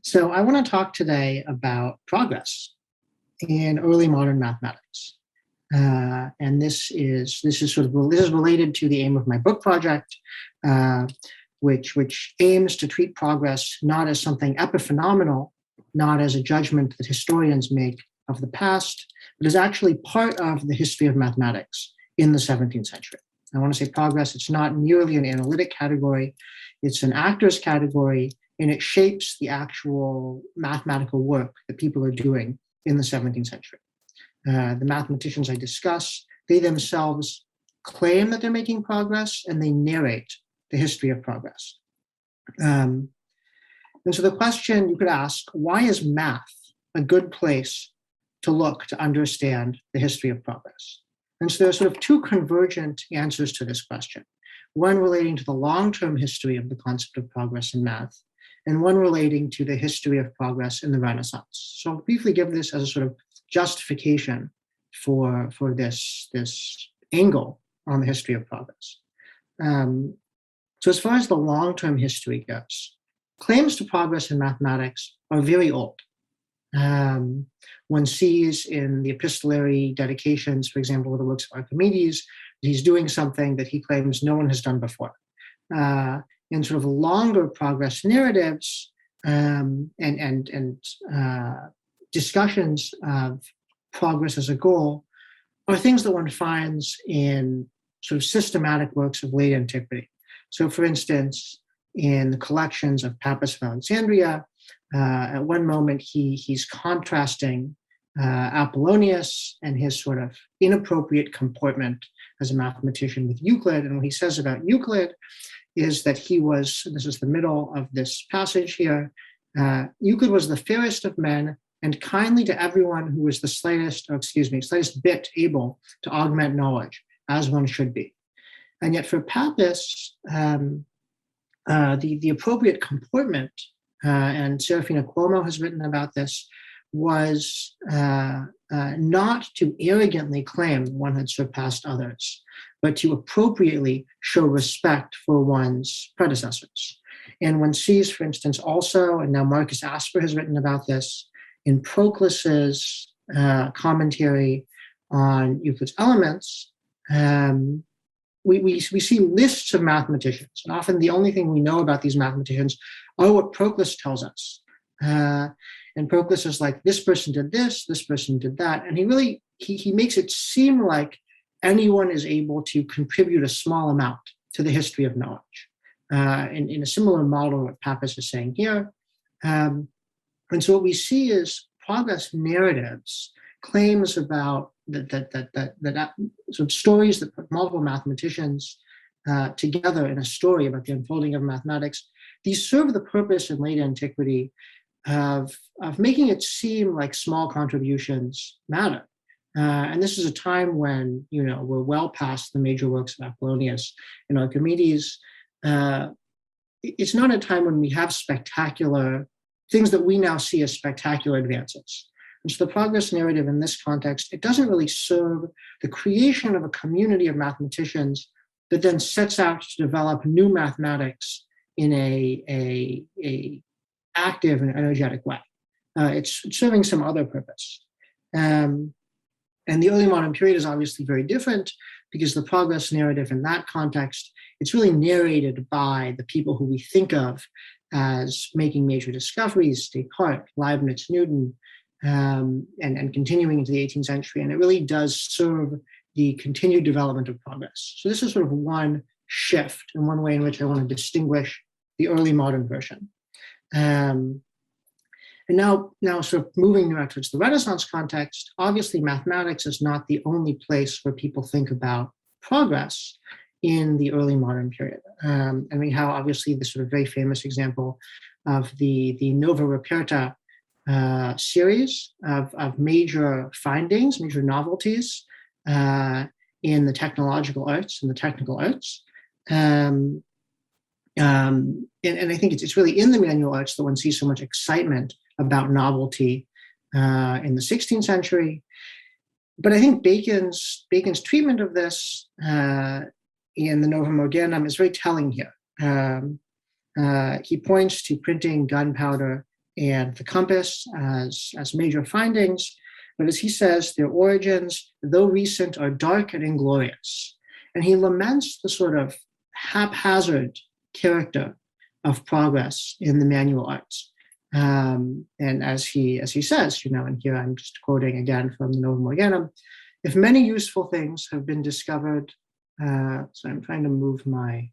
So I want to talk today about progress in early modern mathematics, and this is related to the aim of my book project, uh, which aims to treat progress not as something epiphenomenal, not as a judgment that historians make of the past, but as actually part of the history of mathematics in the 17th century. I want to say progress, it's not merely an analytic category, it's an actors category, and it shapes the actual mathematical work that people are doing in the 17th century. The mathematicians I discuss, they themselves claim that they're making progress and they narrate the history of progress. And so the question you could ask, why is math a good place to look to understand the history of progress? And so there are sort of two convergent answers to this question, one relating to the long-term history of the concept of progress in math, and one relating to the history of progress in the Renaissance. So I'll briefly give this as a sort of justification for this angle on the history of progress. So as far as the long-term history goes, claims to progress in mathematics are very old. One sees in the epistolary dedications, for example, with the works of Archimedes, that he's doing something that he claims no one has done before. In sort of longer progress narratives and discussions of progress as a goal are things that one finds in sort of systematic works of late antiquity. So, for instance, in the collections of Pappus of Alexandria, at one moment he's contrasting Apollonius and his sort of inappropriate comportment as a mathematician with Euclid. And what he says about Euclid is that this is the middle of this passage here, Euclid was the fairest of men and kindly to everyone who was the slightest bit able to augment knowledge, as one should be. And yet for Pappus, the appropriate comportment, and Serafina Cuomo has written about this, was not to arrogantly claim one had surpassed others, but to appropriately show respect for one's predecessors. And one sees, for instance, also, and now Marcus Asper has written about this, in Proclus's commentary on Euclid's Elements, we see lists of mathematicians, and often the only thing we know about these mathematicians are what Proclus tells us. And Proclus is like, this person did this person did that, and he makes it seem like anyone is able to contribute a small amount to the history of knowledge. In a similar model to what Pappus is saying here. And so what we see is progress narratives, claims about that sort of stories that put multiple mathematicians together in a story about the unfolding of mathematics. These serve the purpose in late antiquity of making it seem like small contributions matter. And this is a time when, we're well past the major works of Apollonius and Archimedes. It's not a time when we have spectacular things that we now see as spectacular advances. And so the progress narrative in this context, it doesn't really serve the creation of a community of mathematicians that then sets out to develop new mathematics in a active and energetic way. It's serving some other purpose. And the early modern period is obviously very different because the progress narrative in that context, it's really narrated by the people who we think of as making major discoveries, Descartes, Leibniz, Newton, and continuing into the 18th century. And it really does serve the continued development of progress. So this is sort of one shift and one way in which I want to distinguish the early modern version. And now sort of moving now towards the Renaissance context, obviously mathematics is not the only place where people think about progress in the early modern period. And we have obviously this sort of very famous example of the Nova Reperta series of major findings, major novelties in the technological arts and the technical arts. And I think it's really in the manual arts that one sees so much excitement about novelty in the 16th century. But I think Bacon's treatment of this in the Novum Organum is very telling here. He points to printing gunpowder and the compass as major findings. But as he says, their origins, though recent, are dark and inglorious. And he laments the sort of haphazard character of progress in the manual arts. And as he says, and here I'm just quoting again from the Nova Morgana, if many useful things have been discovered, so I'm trying to move my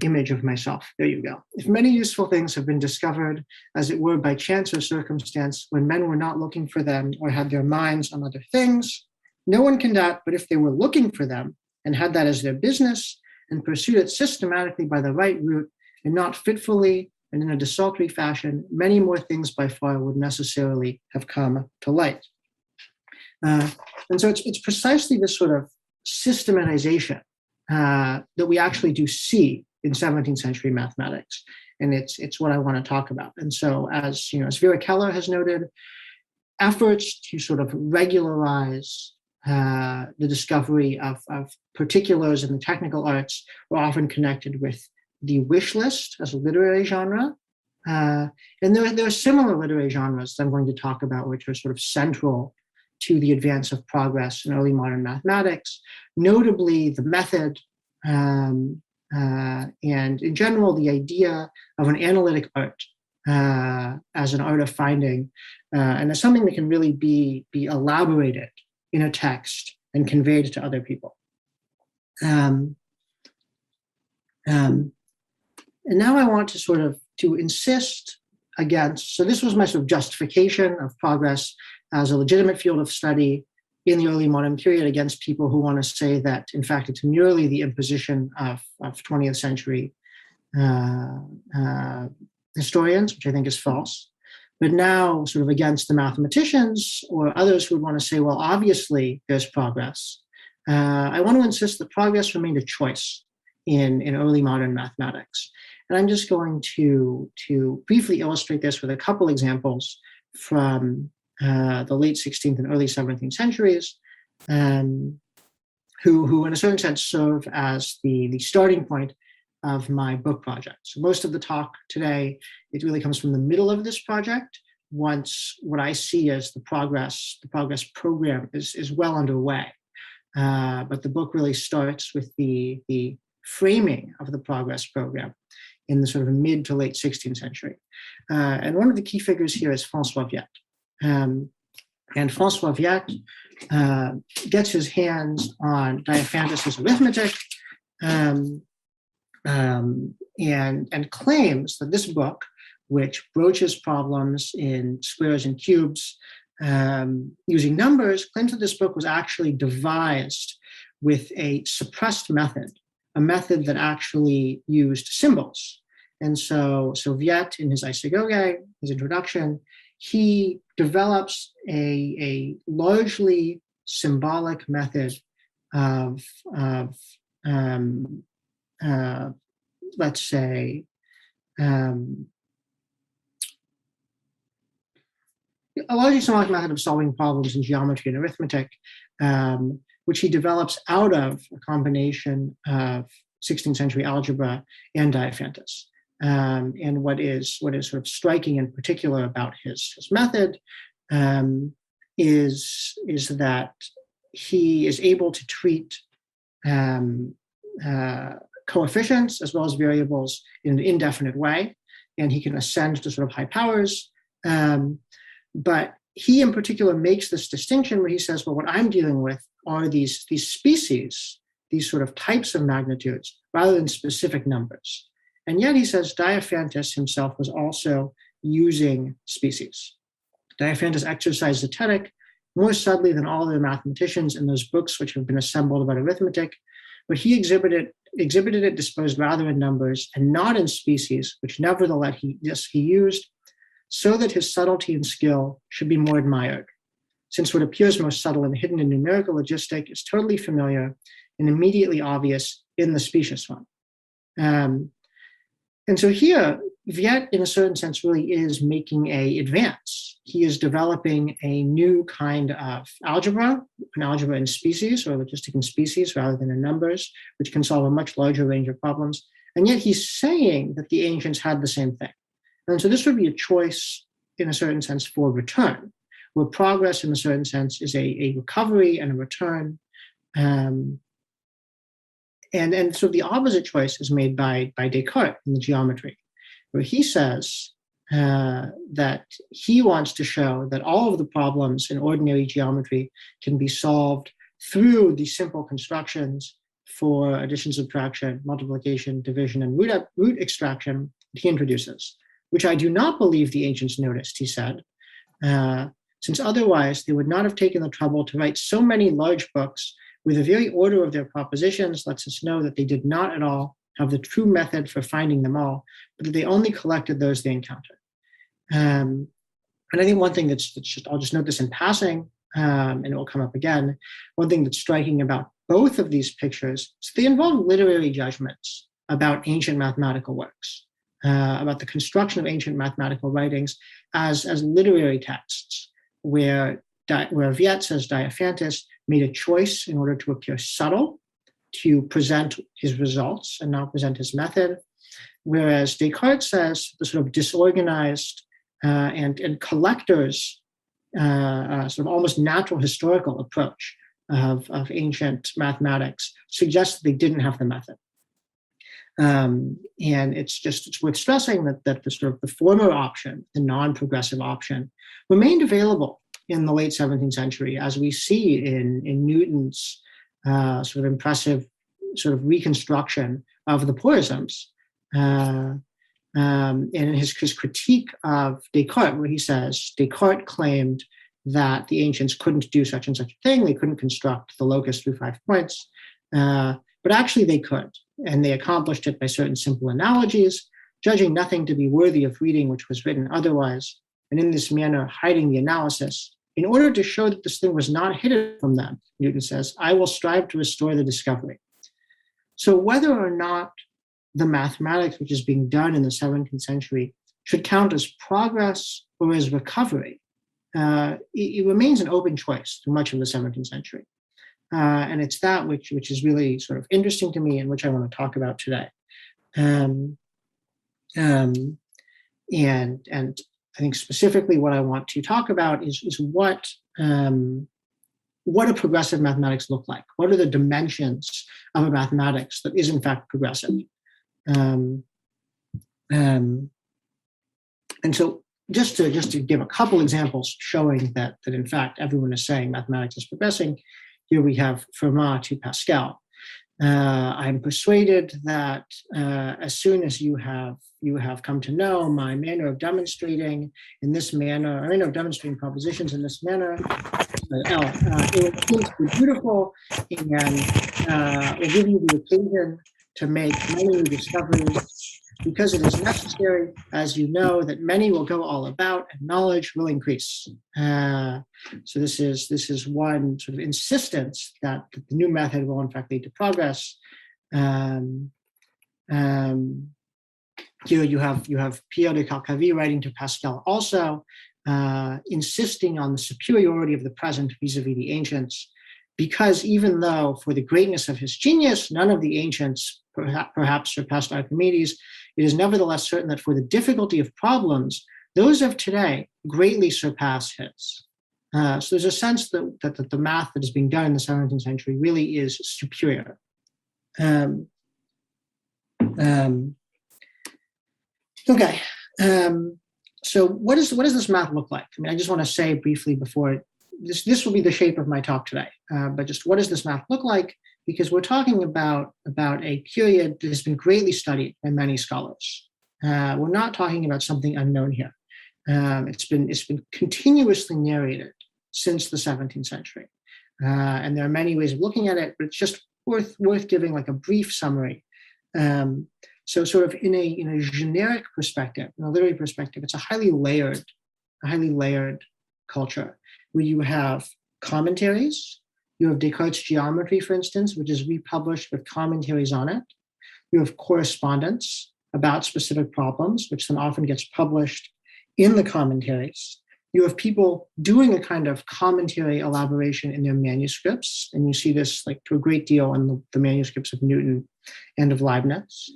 image of myself. There you go. If many useful things have been discovered, as it were by chance or circumstance, when men were not looking for them or had their minds on other things, no one can doubt, but if they were looking for them and had that as their business and pursued it systematically by the right route and not fitfully and in a desultory fashion, many more things by far would necessarily have come to light. And so it's precisely this sort of systematization that we actually do see in 17th century mathematics. And it's what I want to talk about. And so as Vera Keller has noted, efforts to sort of regularize the discovery of particulars in the technical arts were often connected with the wish list as a literary genre. And there are similar literary genres that I'm going to talk about, which are sort of central to the advance of progress in early modern mathematics, notably the method, and in general, the idea of an analytic art as an art of finding, and as something that can really be elaborated in a text and conveyed to other people. And now I want to insist against, so this was my sort of justification of progress as a legitimate field of study in the early modern period against people who want to say that, in fact, it's merely the imposition of 20th century historians, which I think is false. But now sort of against the mathematicians or others who would want to say, well, obviously there's progress. I want to insist that progress remained a choice in early modern mathematics. And I'm just going to briefly illustrate this with a couple examples from the late 16th and early 17th centuries, who in a certain sense serve as the starting point of my book project. So most of the talk today, it really comes from the middle of this project, once what I see as the progress program is well underway. But the book really starts with the framing of the progress program in the sort of mid to late 16th century. And one of the key figures here is François Viet. And François Viet gets his hands on Diophantus's arithmetic and claims that this book, which broaches problems in squares and cubes using numbers, claims that this book was actually devised with a suppressed method, a method that actually used symbols. And so Viet, in his Isagoge, his introduction, he develops a largely symbolic method of let's say, a largely symbolic method of solving problems in geometry and arithmetic, which he develops out of a combination of 16th century algebra and Diophantus. And what is sort of striking in particular about his method is that he is able to treat coefficients as well as variables in an indefinite way, and he can ascend to sort of high powers. But he in particular makes this distinction where he says, well, what I'm dealing with are these species, these sort of types of magnitudes, rather than specific numbers. And yet he says Diophantus himself was also using species. Diophantus exercised zetetic more subtly than all the mathematicians in those books which have been assembled about arithmetic, but he exhibited it disposed rather in numbers and not in species, which nevertheless he used, so that his subtlety and skill should be more admired, since what appears most subtle and hidden in numerical logistic is totally familiar and immediately obvious in the specious one. And so here, Viet, in a certain sense, really is making an advance. He is developing a new kind of algebra, an algebra in species or logistic in species rather than in numbers, which can solve a much larger range of problems. And yet he's saying that the ancients had the same thing. And so this would be a choice, in a certain sense, for return, where progress, in a certain sense, is a recovery and a return. And so the opposite choice is made by Descartes in the geometry, where he says that he wants to show that all of the problems in ordinary geometry can be solved through the simple constructions for addition, subtraction, multiplication, division, and root extraction that he introduces, which I do not believe the ancients noticed, he said, since otherwise they would not have taken the trouble to write so many large books where the very order of their propositions lets us know that they did not at all have the true method for finding them all, but that they only collected those they encountered. And I think one thing that's just, I'll just note this in passing, and it will come up again. One thing that's striking about both of these pictures is they involve literary judgments about ancient mathematical works, about the construction of ancient mathematical writings as literary texts, where Viet says Diophantus made a choice in order to appear subtle, to present his results and not present his method, whereas Descartes says the sort of disorganized and collectors, sort of almost natural historical approach of ancient mathematics suggests that they didn't have the method. And it's worth stressing that the sort of the former option, the non-progressive option, remained available in the late 17th century, as we see in Newton's sort of impressive sort of reconstruction of the porisms, and in his critique of Descartes, where he says Descartes claimed that the ancients couldn't do such and such a thing, they couldn't construct the locus through 5 points, but actually they could, and they accomplished it by certain simple analogies, judging nothing to be worthy of reading which was written otherwise, and in this manner hiding the analysis. In order to show that this thing was not hidden from them, Newton says, I will strive to restore the discovery. So whether or not the mathematics which is being done in the 17th century should count as progress or as recovery, it remains an open choice through much of the 17th century. And it's that which is really sort of interesting to me and which I want to talk about today. And I think specifically what I want to talk about is what do progressive mathematics look like? What are the dimensions of a mathematics that is in fact progressive? And so just to give a couple examples showing that in fact everyone is saying mathematics is progressing, here we have Fermat to Pascal. I'm persuaded that as soon as you have come to know my manner of demonstrating in this manner, or of demonstrating propositions in this manner, it will seem to be beautiful and will give you the occasion to make many new discoveries, because it is necessary, as you know, that many will go all about and knowledge will increase. So this is one sort of insistence that the new method will in fact lead to progress. Here you have Pierre de Calcavie writing to Pascal also, insisting on the superiority of the present vis-a-vis the ancients, because even though for the greatness of his genius, none of the ancients perhaps surpassed Archimedes, it is nevertheless certain that for the difficulty of problems, those of today greatly surpass his. So there's a sense that the math that is being done in the 17th century really is superior. Okay. So what does this math look like? I mean, I just want to say briefly before this will be the shape of my talk today, but just what does this math look like? Because we're talking about a period that has been greatly studied by many scholars. We're not talking about something unknown here. It's been continuously narrated since the 17th century, and there are many ways of looking at it, but it's just worth giving like a brief summary. So, sort of in a generic perspective, in a literary perspective, it's a highly layered culture where you have commentaries. You have Descartes' geometry, for instance, which is republished with commentaries on it. You have correspondence about specific problems, which then often gets published in the commentaries. You have people doing a kind of commentary elaboration in their manuscripts, and you see this like to a great deal in the manuscripts of Newton and of Leibniz.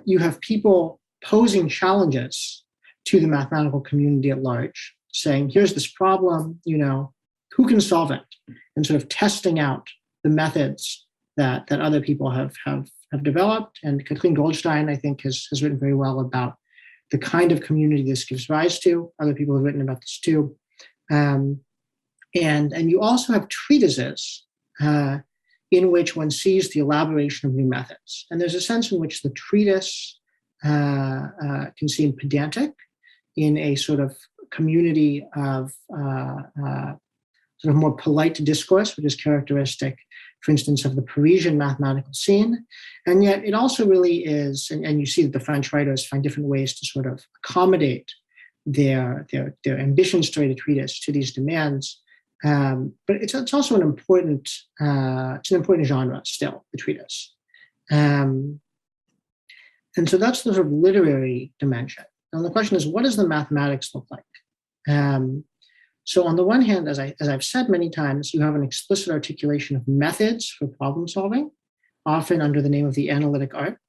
You have people posing challenges to the mathematical community at large, saying, here's this problem, who can solve it? And sort of testing out the methods that other people have developed. And Kathleen Goldstein, I think, has written very well about the kind of community this gives rise to. Other people have written about this too. And you also have treatises in which one sees the elaboration of new methods. And there's a sense in which the treatise can seem pedantic in a sort of community of sort of more polite discourse, which is characteristic, for instance, of the Parisian mathematical scene. And yet it also really is, and you see that the French writers find different ways to sort of accommodate their ambitions to write a treatise to these demands. But it's also an important genre still, the treatise. And so that's the sort of literary dimension. And the question is, what does the mathematics look like? So on the one hand, as I've said many times, you have an explicit articulation of methods for problem solving, often under the name of the analytic art.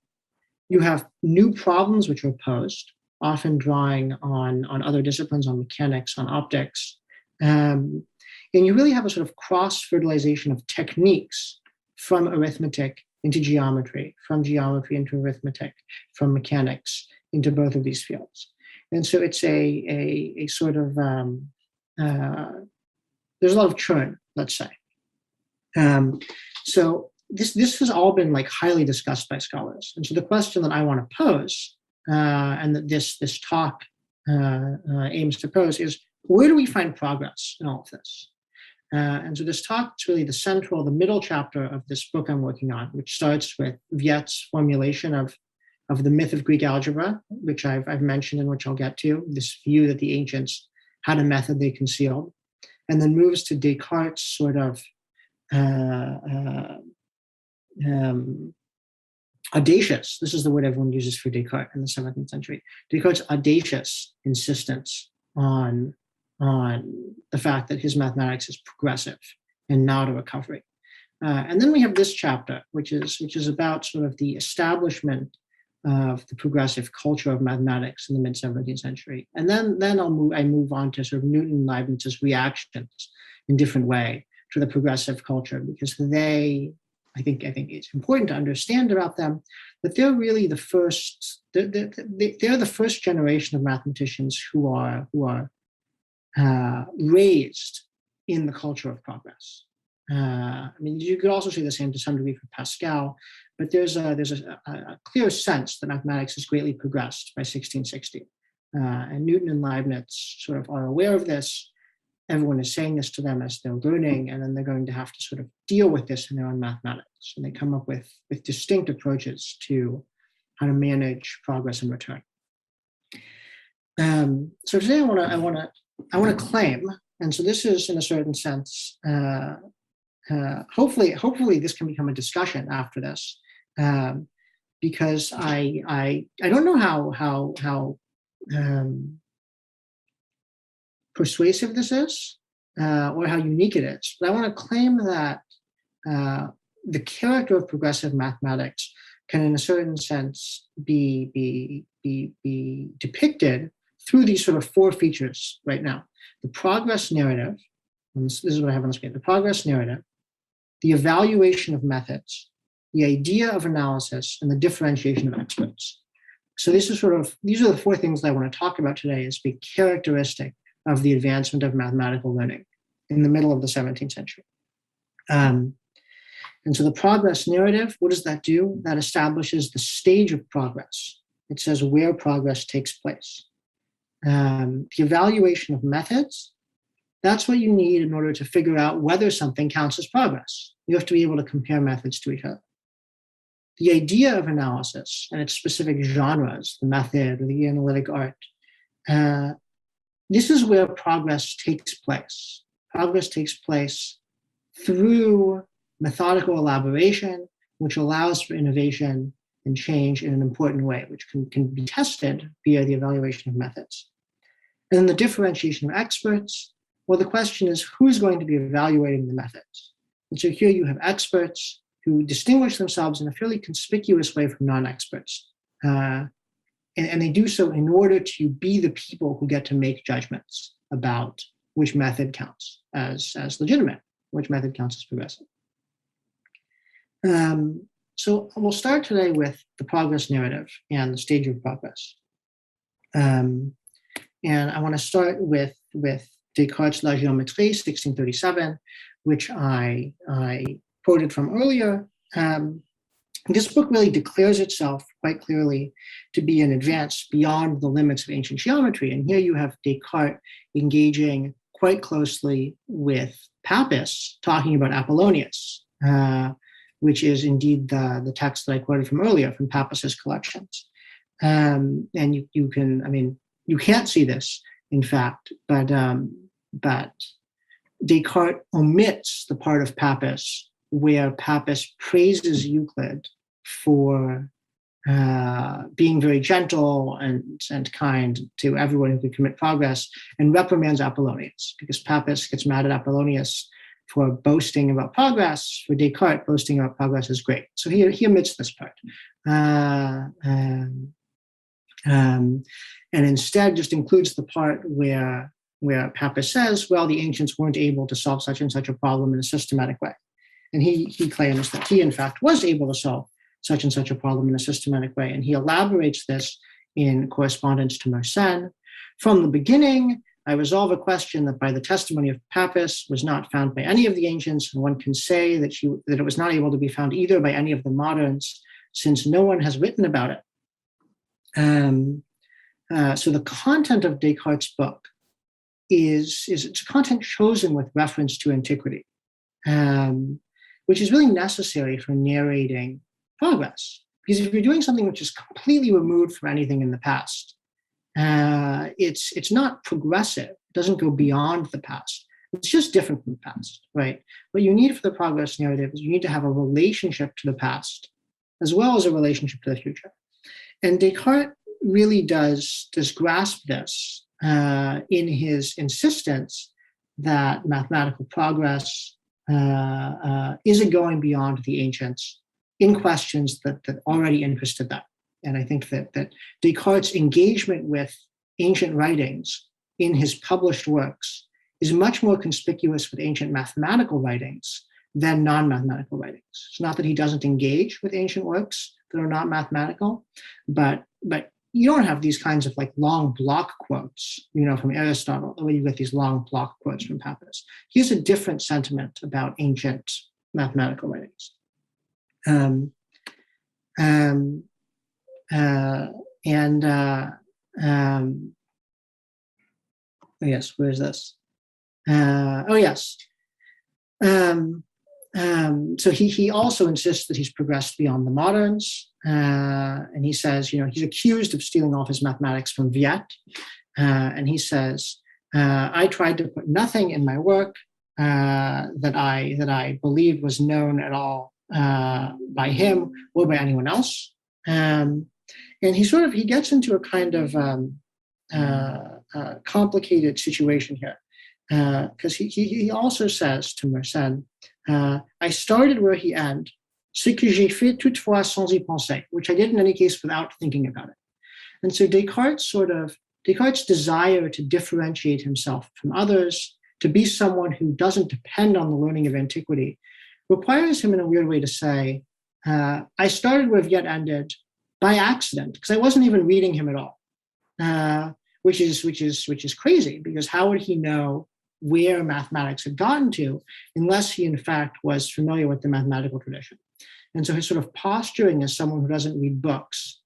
You have new problems which are posed, often drawing on other disciplines, on mechanics, on optics. And you really have a sort of cross-fertilization of techniques from arithmetic into geometry, from geometry into arithmetic, from mechanics into both of these fields. And so it's a sort of, there's a lot of churn, let's say. So this has all been like highly discussed by scholars. And so the question that I want to pose, and that this talk aims to pose, is where do we find progress in all of this? And so this talk is really the middle chapter of this book I'm working on, which starts with Viet's formulation of the myth of Greek algebra, which I've mentioned and which I'll get to, this view that the ancients had a method they concealed, and then moves to Descartes' sort of audacious, this is the word everyone uses for Descartes in the 17th century, Descartes' audacious insistence on the fact that his mathematics is progressive and not a recovery. And then we have this chapter, which is about sort of the establishment of the progressive culture of mathematics in the mid-17th century. And then I move on to sort of Newton and Leibniz's reactions in different way to the progressive culture, because I think it's important to understand about them that they're really the first, they're the first generation of mathematicians who are raised in the culture of progress. I mean, you could also say the same to some degree for Pascal, but there's a clear sense that mathematics has greatly progressed by 1660. And Newton and Leibniz sort of are aware of this. Everyone is saying this to them as they're learning, and then they're going to have to sort of deal with this in their own mathematics. And they come up with distinct approaches to how to manage progress and return. So today I want to claim, and so this is in a certain sense, hopefully this can become a discussion after this, because I don't know how persuasive this is or how unique it is, but I want to claim that the character of progressive mathematics can, in a certain sense, be depicted through these sort of four features right now: the progress narrative. And this is what I have on the screen: the progress narrative, the evaluation of methods, the idea of analysis, and the differentiation of experts. So these are the four things that I want to talk about today as being characteristic of the advancement of mathematical learning in the middle of the 17th century. And so the progress narrative, what does that do? That establishes the stage of progress. It says where progress takes place. The evaluation of methods, that's what you need in order to figure out whether something counts as progress. You have to be able to compare methods to each other. The idea of analysis and its specific genres, the method or the analytic art, this is where progress takes place. Progress takes place through methodical elaboration, which allows for innovation and change in an important way, which can be tested via the evaluation of methods. And then the differentiation of experts, well, the question is, who's going to be evaluating the methods? And so here you have experts who distinguish themselves in a fairly conspicuous way from non-experts. and they do so in order to be the people who get to make judgments about which method counts as legitimate, which method counts as progressive. So we'll start today with the progress narrative and the stage of progress. And I want to start with Descartes' La Géométrie, 1637, which I quoted from earlier. This book really declares itself quite clearly to be an advance beyond the limits of ancient geometry. And here you have Descartes engaging quite closely with Pappus, talking about Apollonius, which is indeed the text that I quoted from earlier from Pappus's collections. And you can't see this, in fact, but Descartes omits the part of Pappus where Pappus praises Euclid for being very gentle and kind to everyone who could commit progress, and reprimands Apollonius, because Pappus gets mad at Apollonius for boasting about progress. For Descartes, boasting about progress is great. So he omits this part. And instead just includes the part where Pappus says, well, the ancients weren't able to solve such and such a problem in a systematic way. And he claims that he, in fact, was able to solve such and such a problem in a systematic way. And he elaborates this in correspondence to Mersenne. From the beginning, I resolve a question that by the testimony of Pappus was not found by any of the ancients, and one can say that it was not able to be found either by any of the moderns, since no one has written about it. So the content of Descartes' book is it's content chosen with reference to antiquity, which is really necessary for narrating progress. Because if you're doing something which is completely removed from anything in the past, it's not progressive. It doesn't go beyond the past. It's just different from the past, right? What you need for the progress narrative is you need to have a relationship to the past as well as a relationship to the future. And Descartes really does grasp this in his insistence that mathematical progress isn't going beyond the ancients in questions that already interested them. And I think that Descartes' engagement with ancient writings in his published works is much more conspicuous with ancient mathematical writings than non-mathematical writings. It's not that he doesn't engage with ancient works that are not mathematical, but you don't have these kinds of like long block quotes, from Aristotle, the way you get these long block quotes from Pappus. He has a different sentiment about ancient mathematical writings. Yes, where's this? Yes. So he also insists that he's progressed beyond the moderns, and he says, he's accused of stealing all of his mathematics from Viette, and he says, I tried to put nothing in my work that I believed was known at all by him or by anyone else, and he gets into a kind of complicated situation here, because he also says to Mersenne, I started where he ended, ce que j'ai fait toutefois sans y penser, which I did in any case without thinking about it. And so Descartes' desire to differentiate himself from others, to be someone who doesn't depend on the learning of antiquity, requires him in a weird way to say, I started where Viette ended by accident, because I wasn't even reading him at all, which is crazy, because how would he know where mathematics had gotten to unless he in fact was familiar with the mathematical tradition? And so his sort of posturing as someone who doesn't read books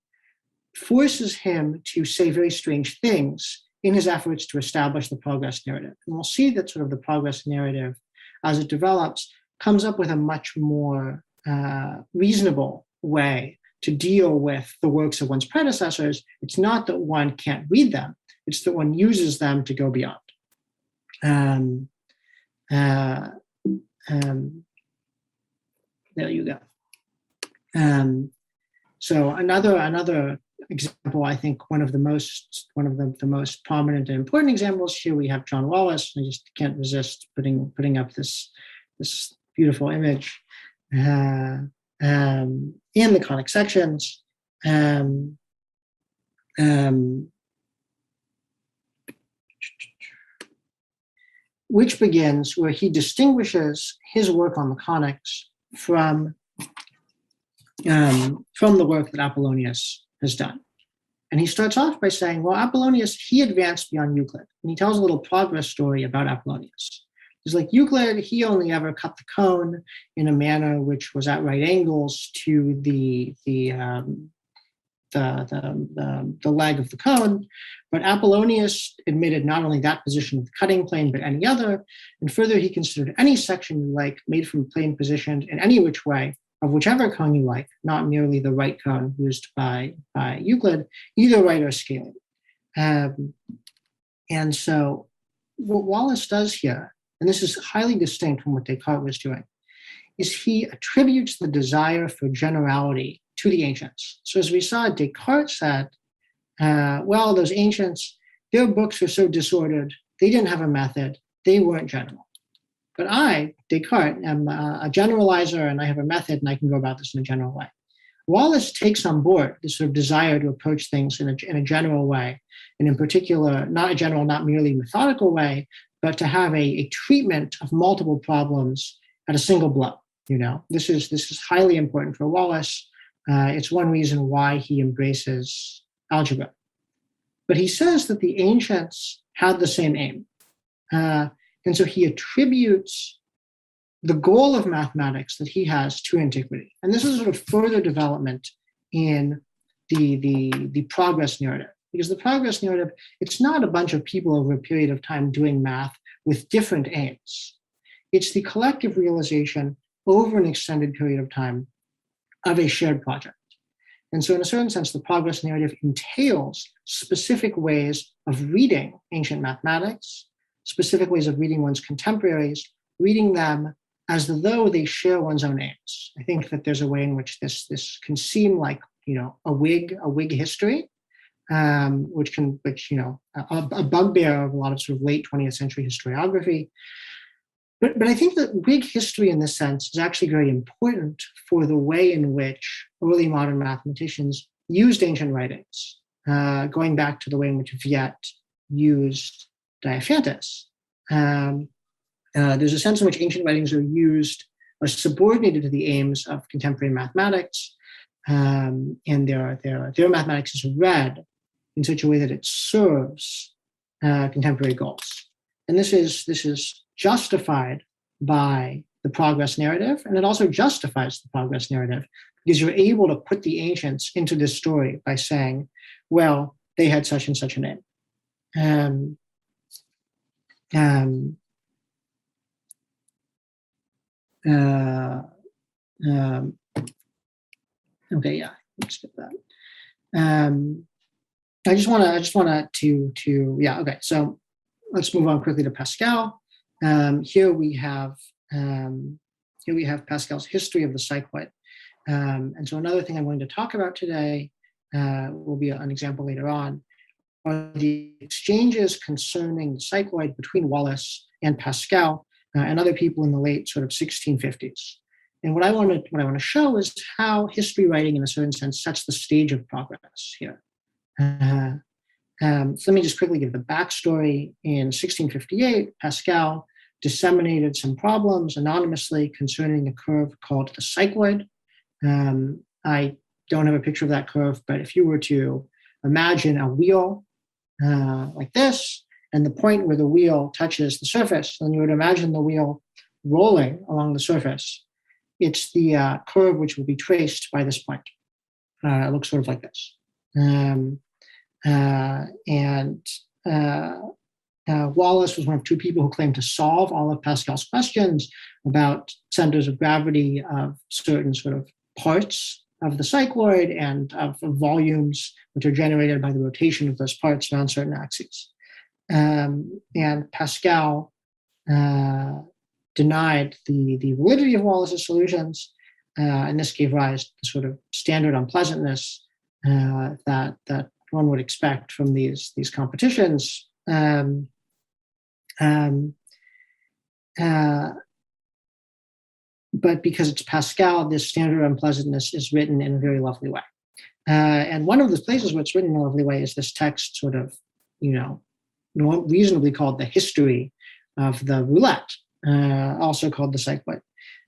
forces him to say very strange things in his efforts to establish the progress narrative. And we'll see that sort of the progress narrative, as it develops, comes up with a much more reasonable way to deal with the works of one's predecessors. It's not that one can't read them, it's that one uses them to go beyond. There you go. So another example, I think one of the most prominent and important examples here, we have John Wallace. I just can't resist putting up this beautiful image in the conic sections. which begins where he distinguishes his work on mechanics from the work that Apollonius has done. And he starts off by saying, well, Apollonius, he advanced beyond Euclid. And he tells a little progress story about Apollonius. He's like, Euclid, he only ever cut the cone in a manner which was at right angles to the leg of the cone. But Apollonius admitted not only that position of the cutting plane, but any other. And further, he considered any section you like made from plane positioned in any which way of whichever cone you like, not merely the right cone used by Euclid, either right or scaling. And so what Wallace does here, and this is highly distinct from what Descartes was doing, is he attributes the desire for generality to the ancients. So as we saw, Descartes said, well, those ancients, their books are so disordered, they didn't have a method, they weren't general. But I, Descartes, am a generalizer and I have a method and I can go about this in a general way. Wallace takes on board this sort of desire to approach things in a general way, and in particular, not a general, not merely methodical way, but to have a treatment of multiple problems at a single blow. You know, this is highly important for Wallace. It's one reason why he embraces algebra. But he says that the ancients had the same aim. And so he attributes the goal of mathematics that he has to antiquity. And this is a sort of further development in the progress narrative. Because the progress narrative, it's not a bunch of people over a period of time doing math with different aims. It's the collective realization over an extended period of time of a shared project. And so in a certain sense, the progress narrative entails specific ways of reading ancient mathematics, specific ways of reading one's contemporaries, reading them as though they share one's own aims. I think that there's a way in which this can seem like, you know, a Whig history, which a bugbear of a lot of sort of late 20th century historiography. But I think that Whig history in this sense is actually very important for the way in which early modern mathematicians used ancient writings, going back to the way in which Viet used Diophantus. There's a sense in which ancient writings are subordinated to the aims of contemporary mathematics, and their mathematics is read in such a way that it serves contemporary goals. And this is justified by the progress narrative, and it also justifies the progress narrative because you're able to put the ancients into this story by saying, well, they had such and such a name. Okay, yeah, let's skip that. I just want to yeah, okay, so let's move on quickly to Pascal. Here we have Pascal's history of the cycloid. And so another thing I'm going to talk about today will be an example later on, are the exchanges concerning the cycloid between Wallace and Pascal and other people in the late sort of 1650s. And what I want to show is how history writing, in a certain sense, sets the stage of progress here. So let me just quickly give the backstory. In 1658, Pascal disseminated some problems anonymously concerning a curve called the cycloid. I don't have a picture of that curve, but if you were to imagine a wheel like this, and the point where the wheel touches the surface, then you would imagine the wheel rolling along the surface. It's the curve which will be traced by this point. It looks sort of like this. Wallace was one of two people who claimed to solve all of Pascal's questions about centers of gravity of certain sort of parts of the cycloid and of volumes which are generated by the rotation of those parts around certain axes. And Pascal denied the validity of Wallace's solutions, and this gave rise to the sort of standard unpleasantness that one would expect from these competitions. But because it's Pascal, this standard unpleasantness is written in a very lovely way. And one of those places where it's written in a lovely way is this text, sort of, reasonably called the history of the roulette, also called the cycloid,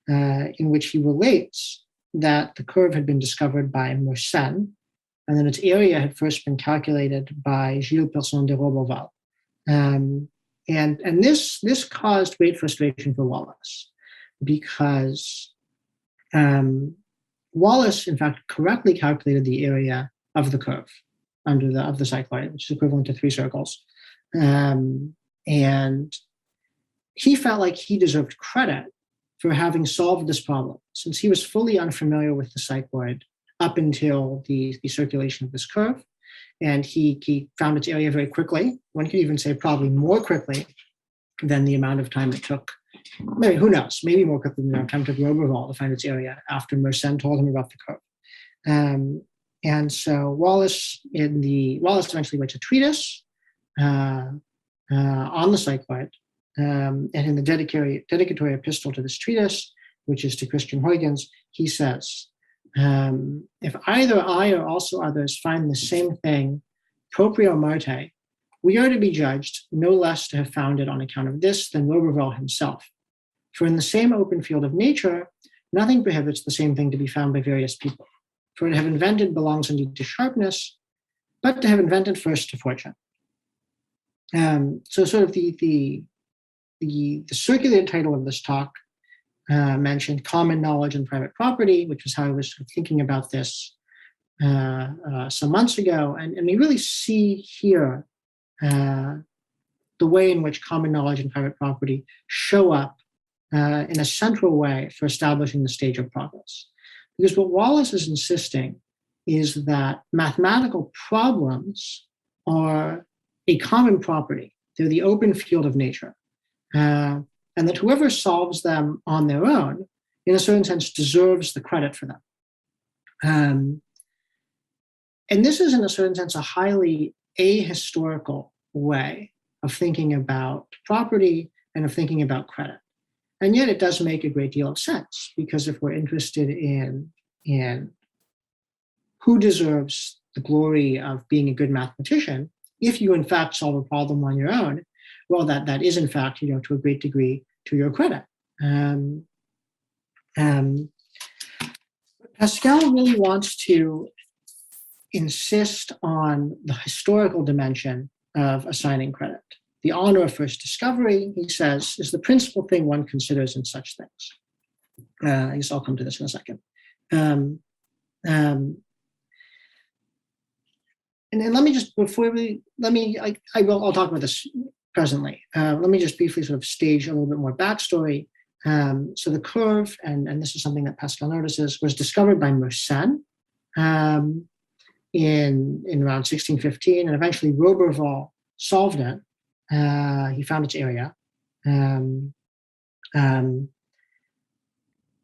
in which he relates that the curve had been discovered by Mersenne, and then its area had first been calculated by Gilles Persson de Roberval. And this caused great frustration for Wallace, because Wallace, in fact, correctly calculated the area of the curve of the cycloid, which is equivalent to 3 circles. And he felt like he deserved credit for having solved this problem, since he was fully unfamiliar with the cycloid up until the circulation of this curve. And he found its area very quickly. One could even say probably more quickly than the amount of time it took. Maybe, who knows, maybe more quickly than the amount of time it took Roberval to find its area after Mersenne told him about the curve. And so Wallace eventually writes a treatise on the cycloid. And in the dedicatory epistle to this treatise, which is to Christian Huygens, he says, if either I or also others find the same thing, proprio marte, we are to be judged no less to have found it on account of this than Roberval himself. For in the same open field of nature, nothing prohibits the same thing to be found by various people. For to have invented belongs indeed to sharpness, but to have invented first to fortune. So sort of the circular title of this talk mentioned common knowledge and private property, which is how I was thinking about this some months ago. And we really see here the way in which common knowledge and private property show up in a central way for establishing the stage of progress. Because what Wallace is insisting is that mathematical problems are a common property. They're the open field of nature. And that whoever solves them on their own, in a certain sense, deserves the credit for them. And this is, in a certain sense, a highly ahistorical way of thinking about property and of thinking about credit. And yet it does make a great deal of sense, because if we're interested in who deserves the glory of being a good mathematician, if you in fact solve a problem on your own, well, that is in fact, to a great degree, to your credit. Pascal really wants to insist on the historical dimension of assigning credit. The honor of first discovery, he says, is the principal thing one considers in such things. I guess I'll come to this in a second. And then let me just, I'll talk about this presently. Let me just briefly sort of stage a little bit more backstory. So the curve, and this is something that Pascal notices, was discovered by Mersenne in around 1615, and eventually Roberval solved it. He found its area.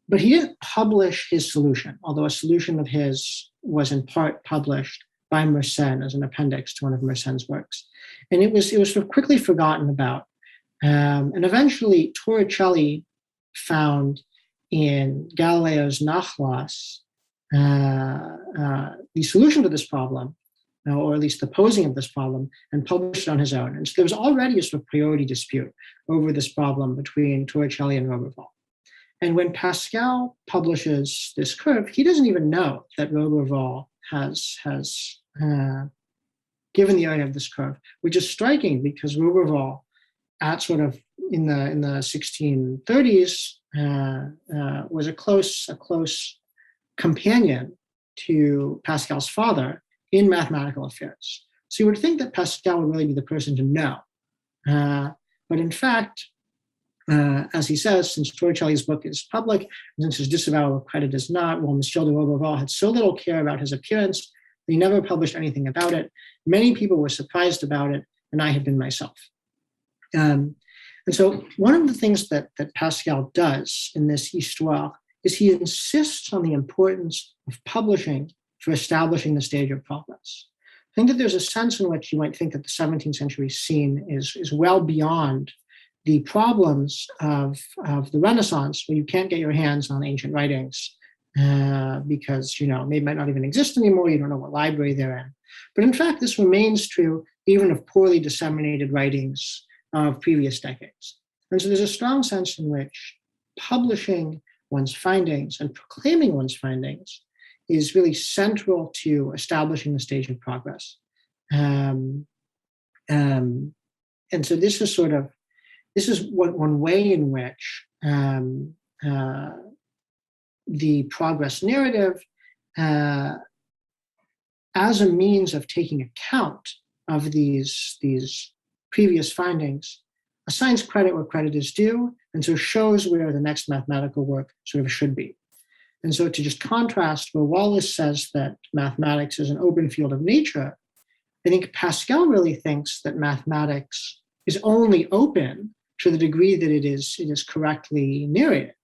But he didn't publish his solution, although a solution of his was in part published by Mersenne as an appendix to one of Mersenne's works. And it was sort of quickly forgotten about. And eventually Torricelli found in Galileo's Nachlass the solution to this problem, or at least the posing of this problem, and published it on his own. And so there was already a sort of priority dispute over this problem between Torricelli and Roberval. And when Pascal publishes this curve, he doesn't even know that Roberval has given the area of this curve, which is striking because Roberval, at sort of in the 1630s, was a close companion to Pascal's father in mathematical affairs. So you would think that Pascal would really be the person to know. But in fact, as he says, since Torricelli's book is public, and since his disavowal of credit is not, well, Monsieur de Roberval had so little care about his appearance that he never published anything about it. Many people were surprised about it, and I had been myself. And so one of the things that Pascal does in this Histoire is he insists on the importance of publishing for establishing the stage of progress. I think that there's a sense in which you might think that the 17th century scene is well beyond the problems of the Renaissance, where you can't get your hands on ancient writings because, they might not even exist anymore. You don't know what library they're in. But in fact, this remains true even of poorly disseminated writings of previous decades. And so there's a strong sense in which publishing one's findings and proclaiming one's findings is really central to establishing the stage of progress. And so this is one way in which the progress narrative, as a means of taking account of these previous findings, assigns credit where credit is due, and so shows where the next mathematical work sort of should be. And so to just contrast where Wallace says that mathematics is an open field of nature, I think Pascal really thinks that mathematics is only open to the degree that it is correctly narrated.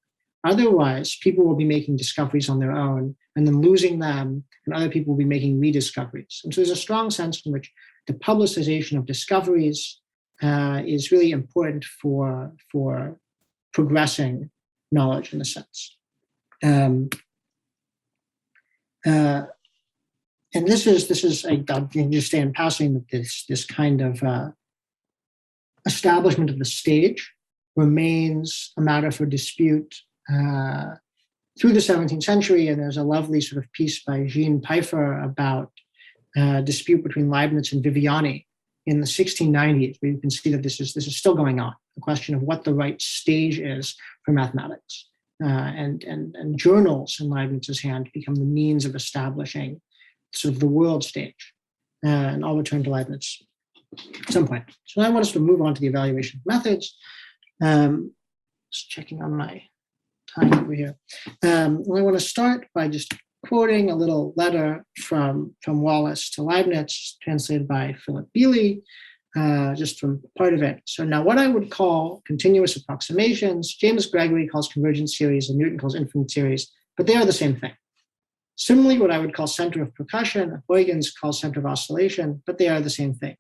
Otherwise, people will be making discoveries on their own and then losing them, and other people will be making rediscoveries. And so there's a strong sense in which the publicization of discoveries is really important for progressing knowledge in a sense. And this is I can just say in passing that this kind of establishment of the stage remains a matter for dispute through the 17th century, and there's a lovely sort of piece by Jean Pfeiffer about dispute between Leibniz and Viviani in the 1690s, where you can see that this is still going on, the question of what the right stage is for mathematics. And journals in Leibniz's hand become the means of establishing sort of the world stage. And I'll return to Leibniz at some point. So I want us to move on to the evaluation of methods. Just checking on my time over here. I want to start by just quoting a little letter from Wallace to Leibniz, translated by Philip Bealey, just from part of it. So now what I would call continuous approximations, James Gregory calls convergent series and Newton calls infinite series, but they are the same thing. Similarly, what I would call center of percussion, Huygens calls center of oscillation, but they are the same thing.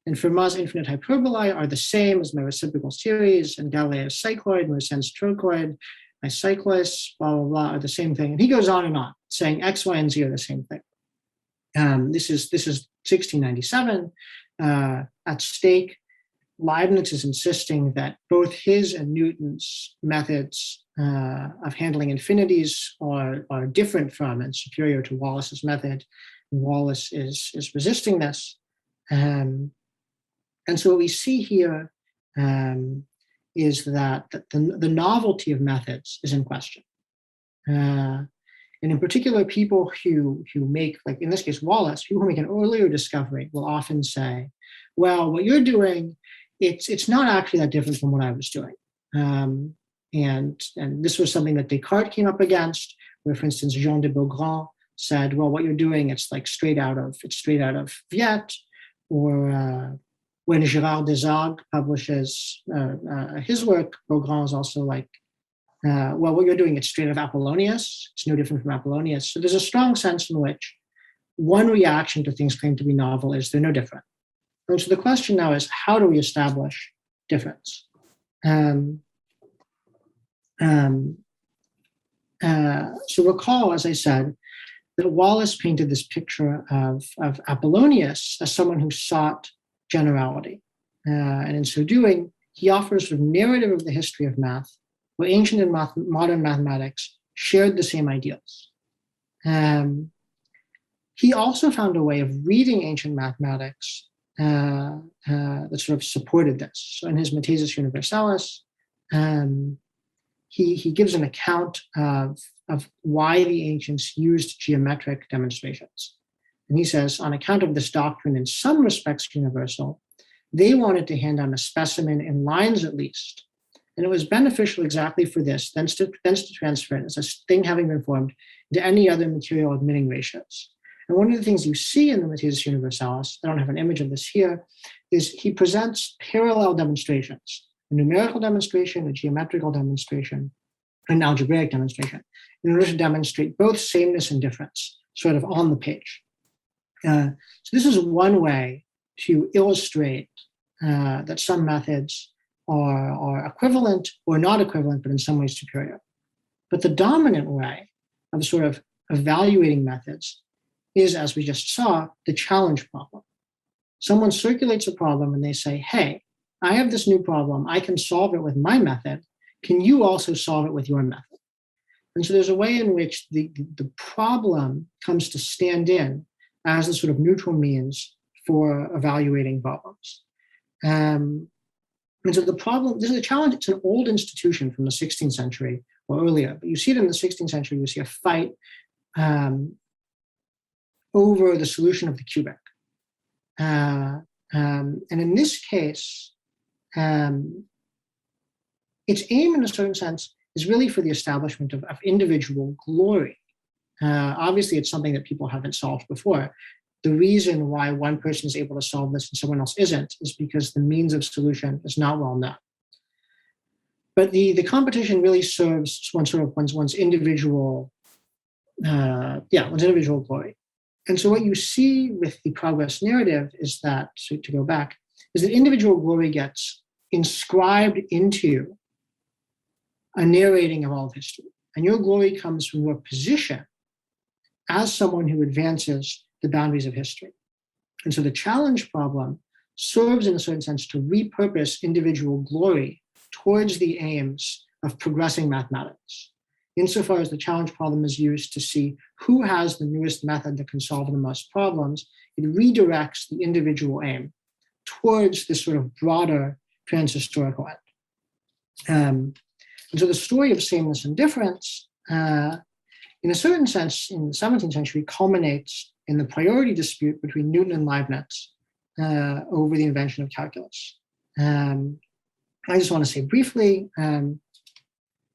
And Fermat's infinite hyperbolae are the same as my reciprocal series, and Galileo's cycloid, Mersenne trochoid, my cyclists, blah, blah, blah, are the same thing. And he goes on, saying X, Y, and Z are the same thing. This is 1697. At stake, Leibniz is insisting that both his and Newton's methods of handling infinities are different from and superior to Wallace's method. And Wallace is resisting this. And so what we see here is that the novelty of methods is in question. And in particular, people who make, like in this case, Wallace, people who make an earlier discovery will often say, well, what you're doing, it's not actually that different from what I was doing. And this was something that Descartes came up against, where, for instance, Jean de Beaugrand said, well, what you're doing, it's straight out of Viette, or when Gérard Desargues publishes his work, Beaugrand is also like, well, what you're doing, it's straight out of Apollonius. It's no different from Apollonius. So there's a strong sense in which one reaction to things claimed to be novel is they're no different. And so the question now is, how do we establish difference? So recall, as I said, that Wallace painted this picture of Apollonius as someone who sought generality. And in so doing, he offers a narrative of the history of math, where ancient and modern mathematics shared the same ideals. He also found a way of reading ancient mathematics that sort of supported this. So in his Metesis Universalis, he gives an account of why the ancients used geometric demonstrations. And he says, on account of this doctrine in some respects universal, they wanted to hand down a specimen in lines at least. And it was beneficial exactly for this, thence to transfer it as a thing having been formed into any other material admitting ratios. And one of the things you see in the Metesis Universalis, I don't have an image of this here, is he presents parallel demonstrations, a numerical demonstration, a geometrical demonstration, an algebraic demonstration, in order to demonstrate both sameness and difference, sort of on the page. So this is one way to illustrate that some methods are equivalent or not equivalent, but in some ways superior. But the dominant way of sort of evaluating methods is, as we just saw, the challenge problem. Someone circulates a problem and they say, hey, I have this new problem. I can solve it with my method. Can you also solve it with your method? And so there's a way in which the problem comes to stand in as the sort of neutral means for evaluating problems. And so the problem, this is a challenge, it's an old institution from the 16th century or earlier, but you see it in the 16th century, you see a fight over the solution of the cubic. And in this case, its aim in a certain sense is really for the establishment of individual glory. Obviously, it's something that people haven't solved before. The reason why one person is able to solve this and someone else isn't is because the means of solution is not well known. But the competition really serves one's individual, one's individual glory. And so what you see with the progress narrative is that, so to go back, is that individual glory gets inscribed into a narrating of all of history. And your glory comes from your position as someone who advances the boundaries of history. And so the challenge problem serves in a certain sense to repurpose individual glory towards the aims of progressing mathematics. Insofar as the challenge problem is used to see who has the newest method that can solve the most problems, it redirects the individual aim towards this sort of broader transhistorical end. And so the story of sameness and difference, in a certain sense, in the 17th century, culminates in the priority dispute between Newton and Leibniz over the invention of calculus. I just want to say briefly,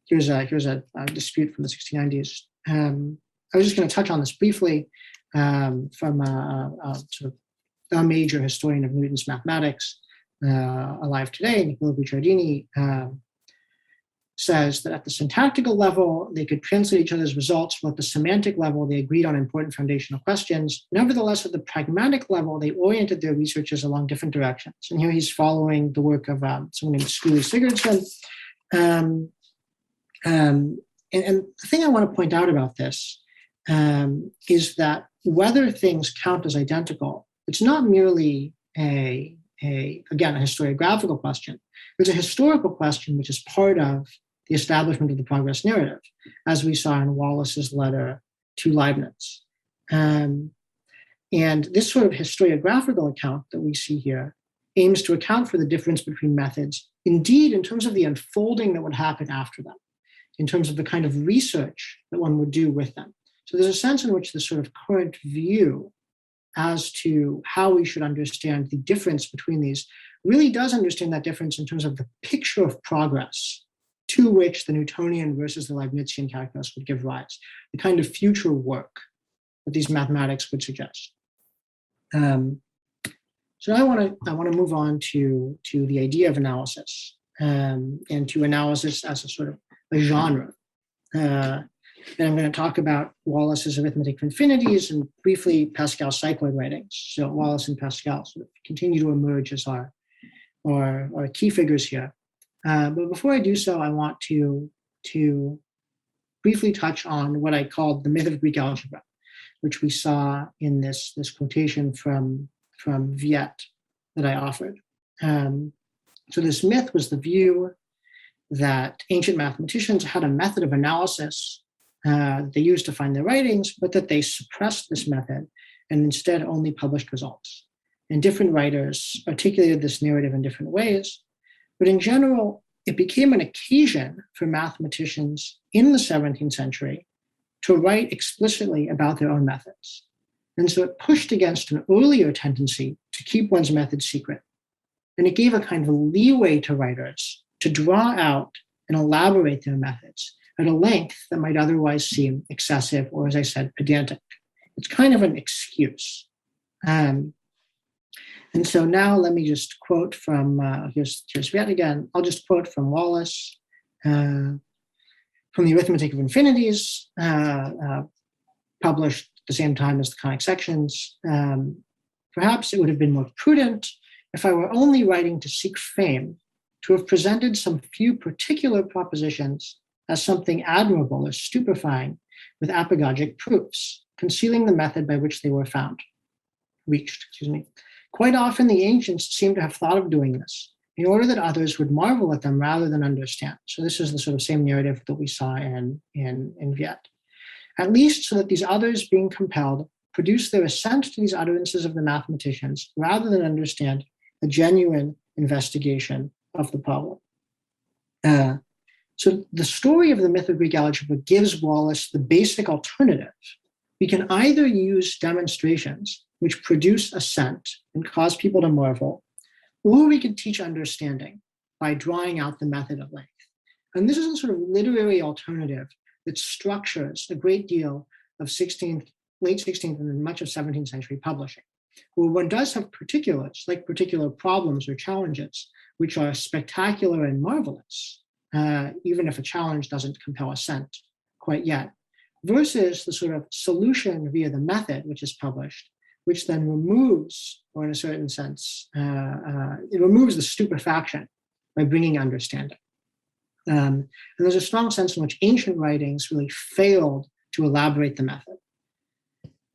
here's a dispute from the 1690s. I was just going to touch on this briefly from sort of a major historian of Newton's mathematics alive today, Niccolo Guicciardini, says that at the syntactical level, they could translate each other's results, but at the semantic level, they agreed on important foundational questions. Nevertheless, at the pragmatic level, they oriented their researches along different directions. And here he's following the work of someone named Skuli Sigurdsson. And the thing I want to point out about this is that whether things count as identical, it's not merely a historiographical question. It's a historical question which is part of the establishment of the progress narrative, as we saw in Wallace's letter to Leibniz. And this sort of historiographical account that we see here aims to account for the difference between methods, indeed, in terms of the unfolding that would happen after them, in terms of the kind of research that one would do with them. So there's a sense in which the sort of current view as to how we should understand the difference between these really does understand that difference in terms of the picture of progress to which the Newtonian versus the Leibnizian calculus would give rise, the kind of future work that these mathematics would suggest. So I want to move on to the idea of analysis and to analysis as a sort of a genre. And I'm going to talk about Wallace's arithmetic of infinities and briefly Pascal's cycloid writings. So Wallace and Pascal sort of continue to emerge as our key figures here. But before I do so, I want to briefly touch on what I called the myth of Greek algebra, which we saw in this quotation from Viet that I offered. So this myth was the view that ancient mathematicians had a method of analysis they used to find their writings, but that they suppressed this method and instead only published results. And different writers articulated this narrative in different ways. But in general, it became an occasion for mathematicians in the 17th century to write explicitly about their own methods. And so it pushed against an earlier tendency to keep one's method secret. And it gave a kind of leeway to writers to draw out and elaborate their methods at a length that might otherwise seem excessive or, as I said, pedantic. It's kind of an excuse. And so now let me just quote from, here's Viet again. I'll just quote from Wallace, from the Arithmetic of Infinities, published at the same time as the conic sections. Perhaps it would have been more prudent if I were only writing to seek fame, to have presented some few particular propositions as something admirable or stupefying, with apagogic proofs, concealing the method by which they were reached. Quite often the ancients seem to have thought of doing this in order that others would marvel at them rather than understand. So this is the sort of same narrative that we saw in Viet. At least so that these others, being compelled, produce their assent to these utterances of the mathematicians rather than understand the genuine investigation of the problem. So the story of the myth of Greek algebra gives Wallace the basic alternative. We can either use demonstrations which produce assent and cause people to marvel, or we can teach understanding by drawing out the method at length. And this is a sort of literary alternative that structures a great deal of late 16th and much of 17th century publishing, where one does have particulars, like particular problems or challenges, which are spectacular and marvelous, even if a challenge doesn't compel assent quite yet, versus the sort of solution via the method, which is published, which then removes, or in a certain sense, it removes the stupefaction by bringing understanding. And there's a strong sense in which ancient writings really failed to elaborate the method.